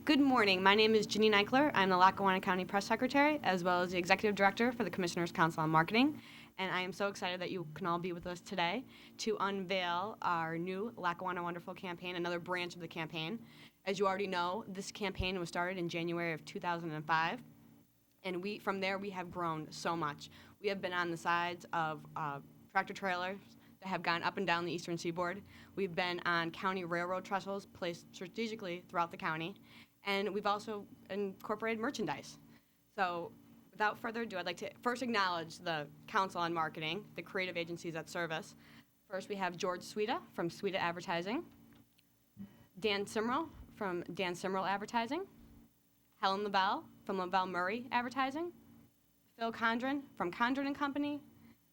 Good morning. My name is Janine Eichler. I'm the Lackawanna County Press Secretary, as well as the Executive Director for the Commissioners Council on Marketing. And I am so excited that you can all be with us today to unveil our new Lackawanna Wonderful campaign, another branch of the campaign. As you already know, this campaign was started in January of 2005. And from there, we have grown so much. We have been on the sides of tractor trailers that have gone up and down the eastern seaboard. We've been on county railroad trestles placed strategically throughout the county. And we've also incorporated merchandise. So without further ado, I'd like to first acknowledge the Council on Marketing, the creative agencies that serve us. First, we have George Sweda from Sweda Advertising, Dan Simrell from Dan Simrell Advertising, Helen Lavelle from Lavelle Murray Advertising, Phil Condron from Condron Company,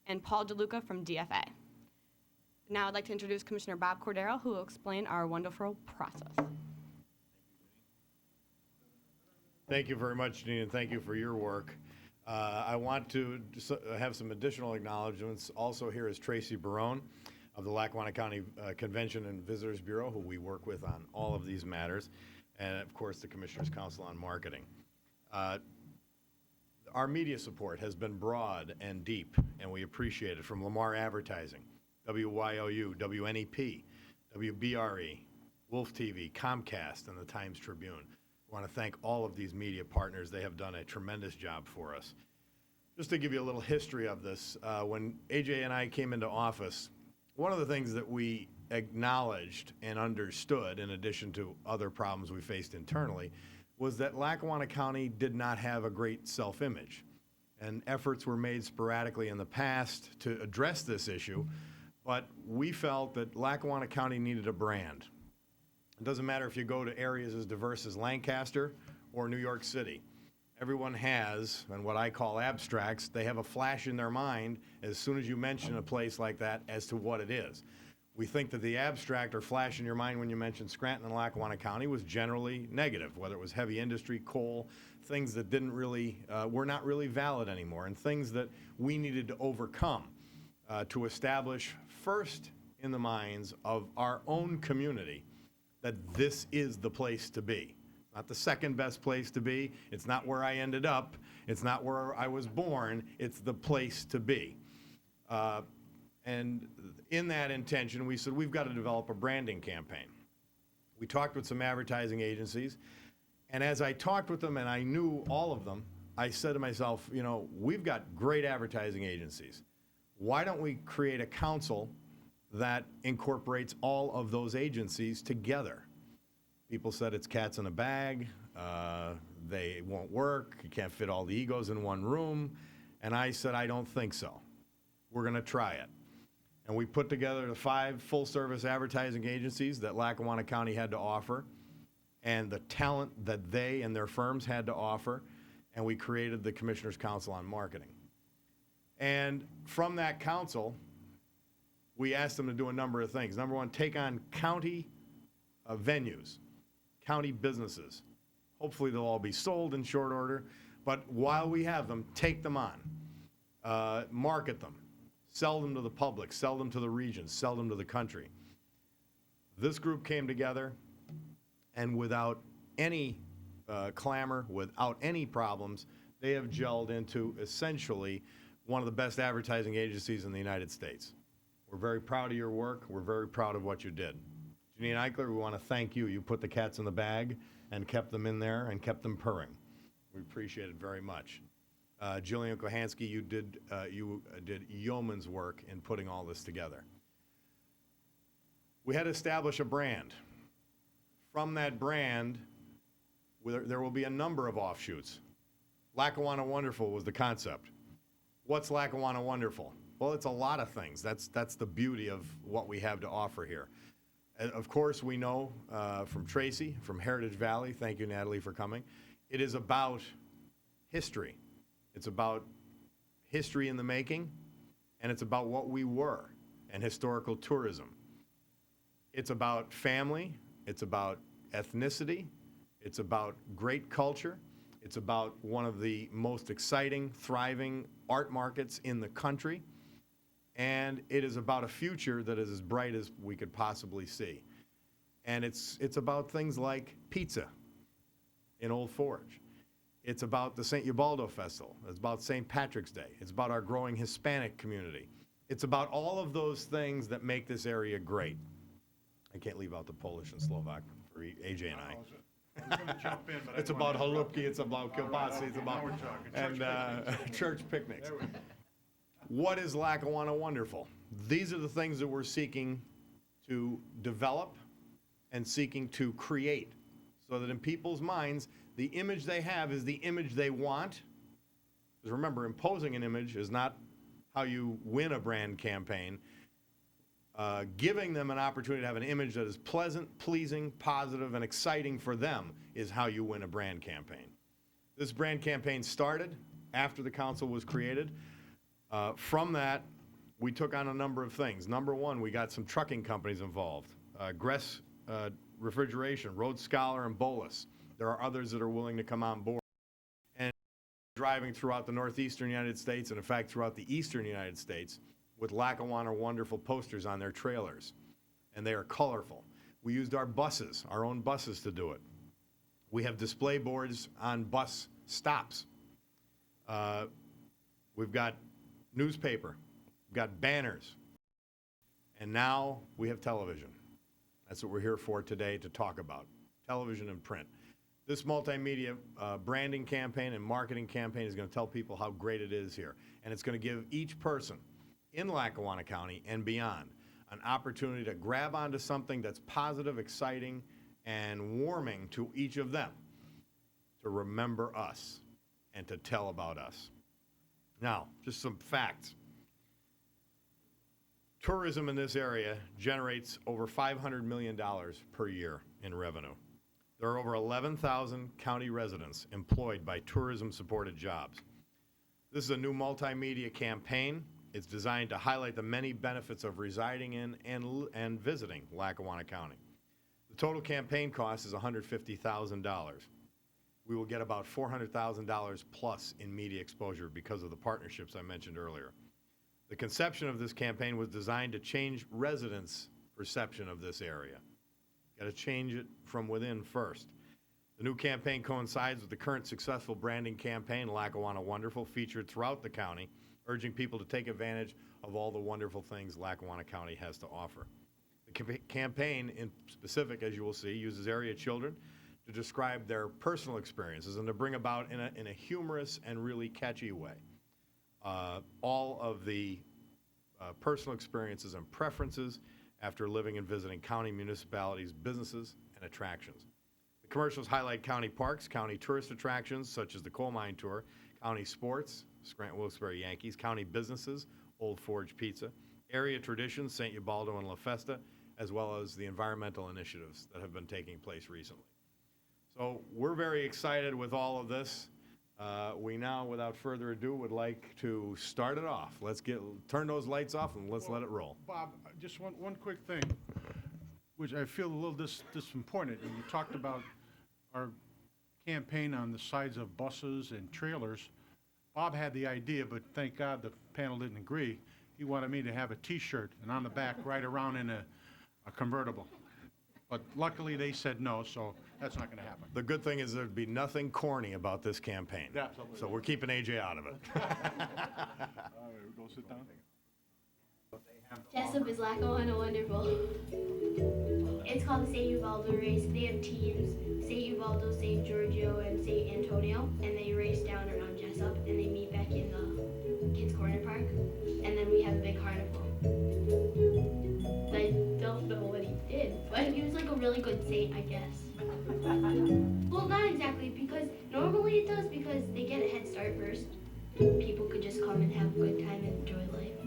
and Paul DeLuca from DFA. Now I'd like to introduce Commissioner Bob Cordero, who will explain our wonderful process. Thank you very much, Janine, and thank you for your work. I want to have some additional acknowledgments. Also here is Tracy Barone of the Lackawanna County Convention and Visitors Bureau, who we work with on all of these matters, and of course the Commissioners Council on Marketing. Our media support has been broad and deep, and we appreciate it, from Lamar Advertising, WYOU, WNEP, WBRE, Wolf TV, Comcast, and the Times Tribune. I want to thank all of these media partners. They have done a tremendous job for us. Just to give you a little history of this, when AJ and I came into office, one of the things that we acknowledged and understood, in addition to other problems we faced internally, was that Lackawanna County did not have a great self-image. And efforts were made sporadically in the past to address this issue, but we felt that Lackawanna County needed a brand. It doesn't matter if you go to areas as diverse as Lancaster or New York City. Everyone has, and what I call abstracts, they have a flash in their mind as soon as you mention a place like that as to what it is. We think that the abstract or flash in your mind when you mention Scranton and Lackawanna County was generally negative, whether it was heavy industry, coal, things that didn't really, were not really valid anymore, and things that we needed to overcome to establish first in the minds of our own community that this is the place to be. Not the second best place to be. It's not where I ended up. It's not where I was born. It's the place to be. And in that intention, we said we've got to develop a branding campaign. We talked with some advertising agencies, and as I talked with them and I knew all of them, I said to myself, you know, we've got great advertising agencies. Why don't we create a council that incorporates all of those agencies together? People said it's cats in a bag, they won't work, you can't fit all the egos in one room, and I said, I don't think so. We're gonna try it. And we put together the 5 full-service advertising agencies that Lackawanna County had to offer, and the talent that they and their firms had to offer, and we created the Commissioners Council on Marketing. And from that council, we asked them to do a number of things. Number one, take on county venues, county businesses. Hopefully they'll all be sold in short order, but while we have them, take them on, market them, sell them to the public, sell them to the region, sell them to the country. This group came together, and without any clamor, without any problems, they have gelled into essentially one of the best advertising agencies in the United States. We're very proud of your work. We're very proud of what you did. Janine Eichler, we want to thank you. You put the cats in the bag and kept them in there and kept them purring. We appreciate it very much. Jillian Kohansky, you did yeoman's work in putting all this together. We had to establish a brand. From that brand, there will be a number of offshoots. Lackawanna Wonderful was the concept. What's Lackawanna Wonderful? Well, it's a lot of things. That's the beauty of what we have to offer here. Of course, we know from Tracy, from Heritage Valley, thank you, Natalie, for coming, it is about history. It's about history in the making, and it's about what we were and historical tourism. It's about family. It's about ethnicity. It's about great culture. It's about one of the most exciting, thriving art markets in the country. And it is about a future that is as bright as we could possibly see. And it's about things like pizza. in Old Forge. It's about the St. Ubaldo Festival. It's about St. Patrick's Day. It's about our growing Hispanic community. It's about all of those things that make this area great. I can't leave out the Polish and Slovak for AJ and I. I was going to jump in, but It's about halupki, it's about kielbasa, it's about, church picnics. There we go. What is Lackawanna Wonderful? These are the things that we're seeking to develop and seeking to create so that in people's minds, the image they have is the image they want. Because remember, imposing an image is not how you win a brand campaign. Giving them an opportunity to have an image that is pleasant, pleasing, positive, and exciting for them is how you win a brand campaign. This brand campaign started after the council was created. From that, we took on a number of things. Number one, we got some trucking companies involved. Gress Refrigeration, Road Scholar, and Bolus. There are others that are willing to come on board. And driving throughout the northeastern United States, and in fact throughout the eastern United States, with Lackawanna Wonderful posters on their trailers. And they are colorful. We used our buses, our own buses, to do it. We have display boards on bus stops. We've got newspaper, we've got banners, and now we have television. That's what we're here for today to talk about, television and print. This multimedia branding campaign and marketing campaign is going to tell people how great it is here, and it's going to give each person in Lackawanna County and beyond an opportunity to grab onto something that's positive, exciting, and warming to each of them, to remember us and to tell about us. Now, just some facts. Tourism in this area generates over $500 million per year in revenue. There are over 11,000 county residents employed by tourism-supported jobs. This is a new multimedia campaign. It's designed to highlight the many benefits of residing in and visiting Lackawanna County. The total campaign cost is $150,000. We will get about $400,000 plus in media exposure because of the partnerships I mentioned earlier. The conception of this campaign was designed to change residents' perception of this area. Got to change it from within first. The new campaign coincides with the current successful branding campaign, Lackawanna Wonderful, featured throughout the county, urging people to take advantage of all the wonderful things Lackawanna County has to offer. The campaign in specific, as you will see, uses area children to describe their personal experiences and to bring about in a humorous and really catchy way all of the personal experiences and preferences after living and visiting county municipalities, businesses, and attractions. The commercials highlight county parks, county tourist attractions such as the Coal Mine Tour, county sports, Scranton-Wilkes-Barre Yankees, county businesses, Old Forge Pizza, area traditions, St. Ubaldo and La Festa, as well as the environmental initiatives that have been taking place recently. So we're very excited with all of this. We now, without further ado, would like to start it off. Let's turn those lights off and let's let it roll. Bob, just one quick thing, which I feel a little disappointed. And you talked about our campaign on the sides of buses and trailers. Bob had the idea, but thank God the panel didn't agree. He wanted me to have a T-shirt and on the back ride around in a convertible. But luckily they said no, so that's not going to happen. The good thing is there'd be nothing corny about this campaign. Absolutely. So we're keeping AJ out of it. All right, we'll go sit down. Jessup is Lackawanna Wonderful. It's called the St. Ubaldo race. They have teams, St. Ubaldo, St. Giorgio, and St. Antonio, and they race down around Jessup, and they meet back in the Kids Corner Park, and then we have a big carnival. I don't know what he did, but he was like a really good saint, I guess. Well, not exactly, because normally it does, because they get a head start first. People could just come and have a good time and enjoy life.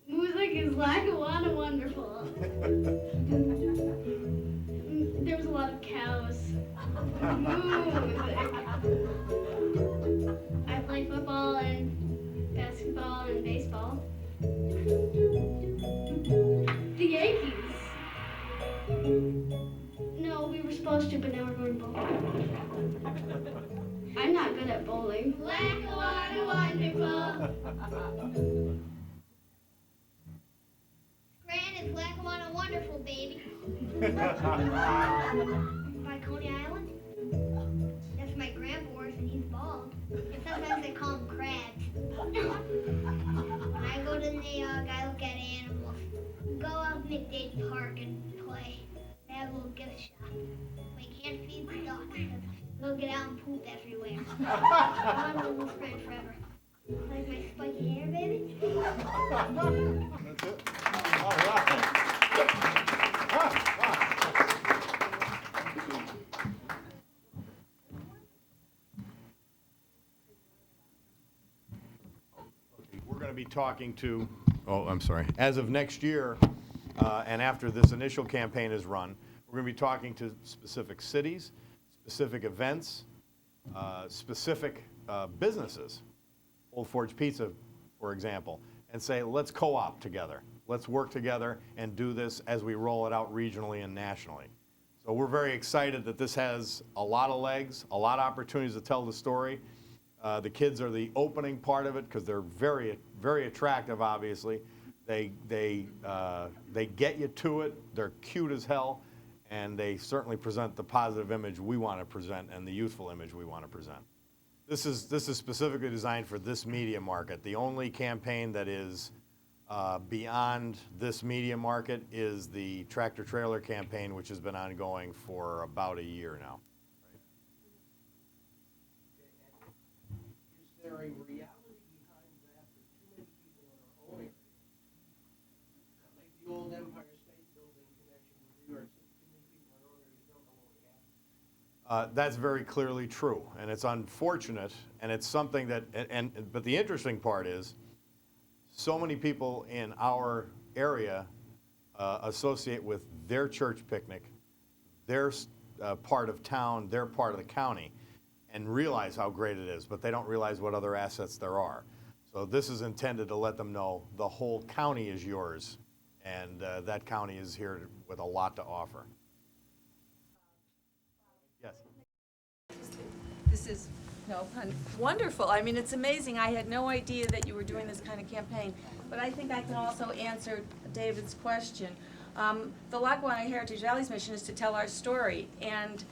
Music is Lackawanna Wonderful. There was a lot of cows. Music. I play football and basketball and baseball. The Yankees. No, we were supposed to, but now we're going bowling. I'm not good at bowling. Lackawanna Wonderful. Scranton is Lackawanna Wonderful, baby. By Coney Island? That's my grandpa's and he's bald. And sometimes they call him Crabs. When I go to the NAOG, I look at animals. Go out to McDade Park and play. They have a little gift shop. But you can't feed the ducks because they'll get out and poop everywhere. I want to live with this friend forever. Like my spiky hair, baby? That's it. All right. We're going to be talking to, as of next year, and after this initial campaign is run, we're going to be talking to specific cities, specific events, specific businesses, Old Forge Pizza, for example, and say, let's co-op together. Let's work together and do this as we roll it out regionally and nationally. So we're very excited that this has a lot of legs, a lot of opportunities to tell the story. The kids are the opening part of it because they're very, very attractive, obviously. They get you to it. They're cute as hell, and they certainly present the positive image we want to present and the youthful image we want to present. This is specifically designed for this media market. The only campaign that is beyond this media market is the tractor trailer campaign, which has been ongoing for about a year now. Is there a reality behind that too many people in our own area, like the old Empire State Building connection with New York City, too many people in our own area don't know what we have? That's very clearly true, and it's unfortunate, and it's something that, but the interesting part is, so many people in our area associate with their church picnic, their part of town, their part of the county, and realize how great it is, but they don't realize what other assets there are. So this is intended to let them know the whole county is yours, and that county is here with a lot to offer. Yes. This is, no pun, wonderful. I mean, it's amazing. I had no idea that you were doing this kind of campaign. But I think I can also answer David's question. The Lackawanna Heritage Valley's mission is to tell our story. And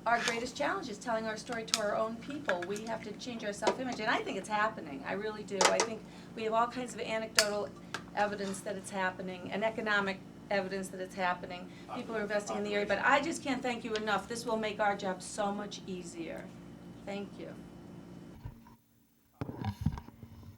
our greatest challenge is telling our story to our own people. We have to change our self-image. And I think it's happening. I really do. I think we have all kinds of anecdotal evidence that it's happening and economic evidence that it's happening. People are investing in the area. But I just can't thank you enough. This will make our job so much easier. Thank you.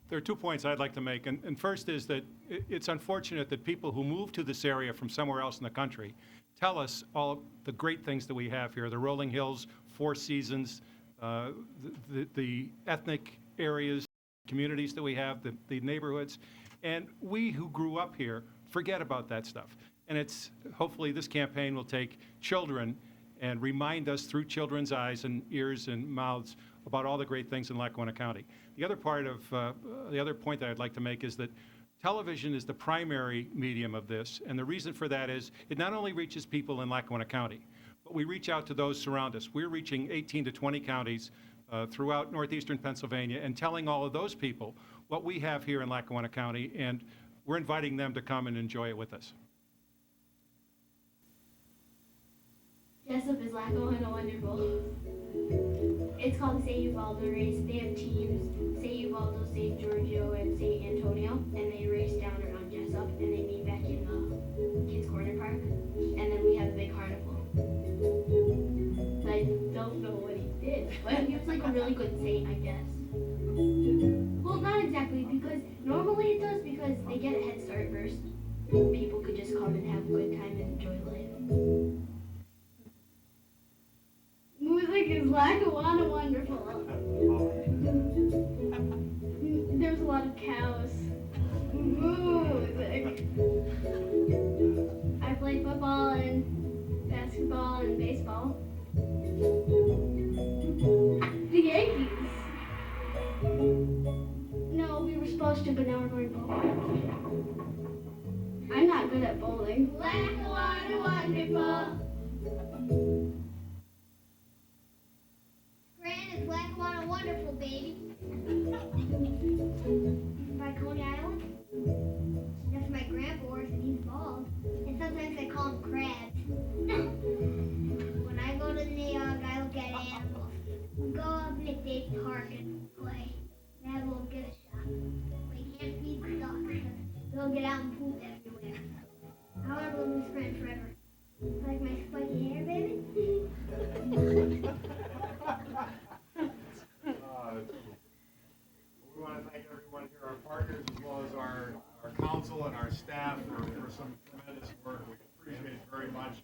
There are 2 points I'd like to make, and first is that it's unfortunate that people who move to this area from somewhere else in the country tell us all the great things that we have here, the rolling hills, Four Seasons, the ethnic areas, communities that we have, the neighborhoods, and we who grew up here forget about that stuff. And it's, hopefully this campaign will take children and remind us through children's eyes and ears and mouths about all the great things in Lackawanna County. The other point that I'd like to make is that television is the primary medium of this, and the reason for that is it not only reaches people in Lackawanna County, but we reach out to those surround us. We're reaching 18 to 20 counties throughout northeastern Pennsylvania and telling all of those people what we have here in Lackawanna County, and we're inviting them to come and enjoy it with us. Jessup is Lackawanna Wonderful. It's called the St. Ubaldo race. They have teams, St. Ubaldo, St. Giorgio, and St. Antonio, and they race down around Jessup, and they meet back in Kids Corner Park, and then we have a big carnival. I don't know what he did, but he was like a really good saint, I guess. Well, not exactly, because normally it does, because they get a head start first. People could just come and have a good time and enjoy life. Music is Lackawanna Wonderful. There's a lot of cows. Music. I play football and basketball and baseball. The Yankees. No, we were supposed to, but now we're going bowling. I'm not good at bowling. Lackawanna Wonderful. Is Lackawanna Wonderful, baby. By Coney Island? That's my grandpa horse, and he's bald. And sometimes I call him Crabs. When I go to New York, I look at animals. We go up in a state park and play. Dad will get a shot. But you can't feed the ducks because they'll get out and poop everywhere. I want to live with this friend forever. Like my spiky hair, baby? We want to thank everyone here, our partners, as well as our council and our staff for some tremendous work. We appreciate it very much.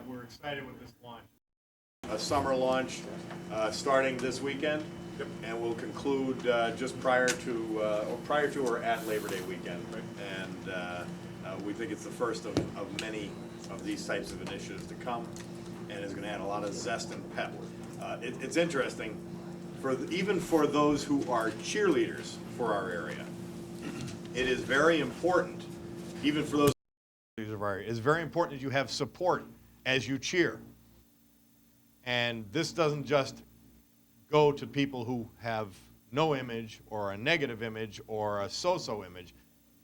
We're excited with this launch. A summer launch starting this weekend, and we'll conclude just prior to or at Labor Day weekend. Right. And we think it's the first of many of these types of initiatives to come, and is going to add a lot of zest and pep. It's interesting, even for those who are cheerleaders for our area, it is very important, even for those of our area, it's very important that you have support as you cheer. And this doesn't just go to people who have no image or a negative image or a so-so image.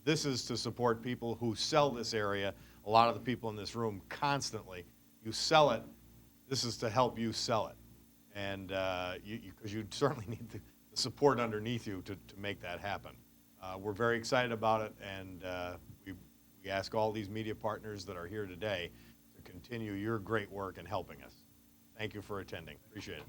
This is to support people who sell this area. A lot of the people in this room constantly, you sell it, this is to help you sell it. And because you certainly need the support underneath you to make that happen. We're very excited about it, and we ask all these media partners that are here today to continue your great work in helping us. Thank you for attending. Appreciate it.